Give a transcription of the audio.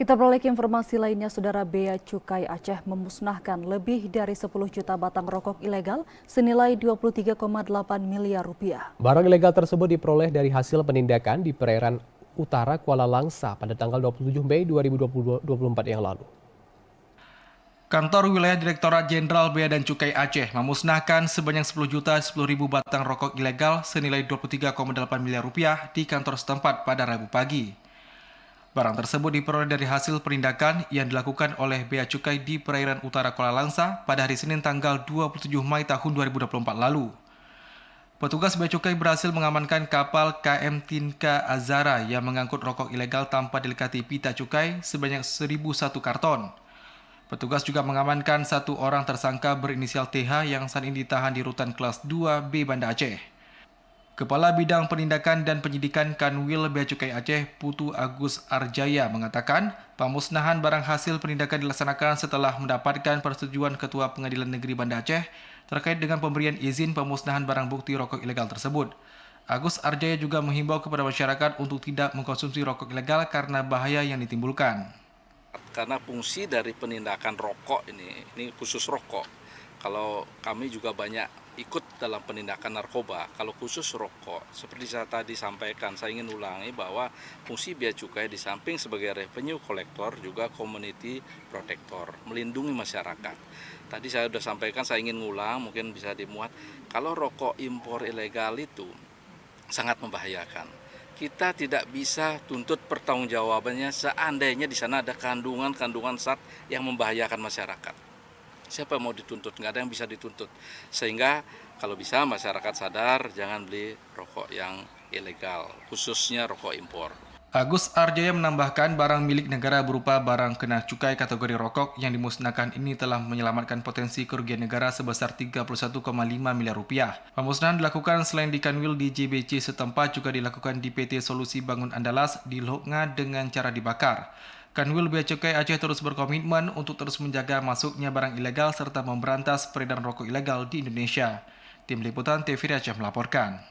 Kita beralih ke informasi lainnya, Saudara. Bea Cukai Aceh memusnahkan lebih dari 10 juta batang rokok ilegal senilai 23,8 miliar rupiah. Barang ilegal tersebut diperoleh dari hasil penindakan di perairan utara Kuala Langsa pada tanggal 27 Mei 2024 yang lalu. Kantor Wilayah Direktorat Jenderal Bea dan Cukai Aceh memusnahkan sebanyak 10.010.000 batang rokok ilegal senilai 23,8 miliar rupiah di kantor setempat pada Rabu pagi. Barang tersebut diperoleh dari hasil penindakan yang dilakukan oleh Bea Cukai di perairan utara Kuala Langsa pada hari Senin tanggal 27 Mei tahun 2024 lalu. Petugas Bea Cukai berhasil mengamankan kapal KM Tinka Azara yang mengangkut rokok ilegal tanpa dilekati pita cukai sebanyak 1.001 karton. Petugas juga mengamankan satu orang tersangka berinisial TH yang saat ini ditahan di Rutan Kelas 2B Banda Aceh. Kepala Bidang Penindakan dan Penyidikan Kanwil Bea Cukai Aceh, Putu Agus Arjaya mengatakan, pemusnahan barang hasil penindakan dilaksanakan setelah mendapatkan persetujuan Ketua Pengadilan Negeri Banda Aceh terkait dengan pemberian izin pemusnahan barang bukti rokok ilegal tersebut. Agus Arjaya juga menghimbau kepada masyarakat untuk tidak mengkonsumsi rokok ilegal karena bahaya yang ditimbulkan. Karena fungsi dari penindakan rokok ini khusus rokok. Kalau kami juga banyak ikut dalam penindakan narkoba. Kalau khusus rokok, seperti saya tadi sampaikan, saya ingin ulangi bahwa fungsi Bea Cukai di samping sebagai revenue collector juga community protector, melindungi masyarakat. Tadi saya sudah sampaikan, saya ingin ngulang, mungkin bisa dimuat. Kalau rokok impor ilegal itu sangat membahayakan. Kita tidak bisa tuntut pertanggungjawabannya seandainya di sana ada kandungan zat yang membahayakan masyarakat. Siapa yang mau dituntut? Nggak ada yang bisa dituntut. Sehingga kalau bisa masyarakat sadar jangan beli rokok yang ilegal, khususnya rokok impor. Agus Arjaya menambahkan barang milik negara berupa barang kena cukai kategori rokok yang dimusnahkan ini telah menyelamatkan potensi kerugian negara sebesar 31,5 miliar rupiah. Pemusnahan dilakukan selain di Kanwil di JBC setempat juga dilakukan di PT Solusi Bangun Andalas di Lhoknga dengan cara dibakar. Kanwil Bea Cukai Aceh terus berkomitmen untuk terus menjaga masuknya barang ilegal serta memberantas peredaran rokok ilegal di Indonesia. Tim Liputan TVRI Aceh melaporkan.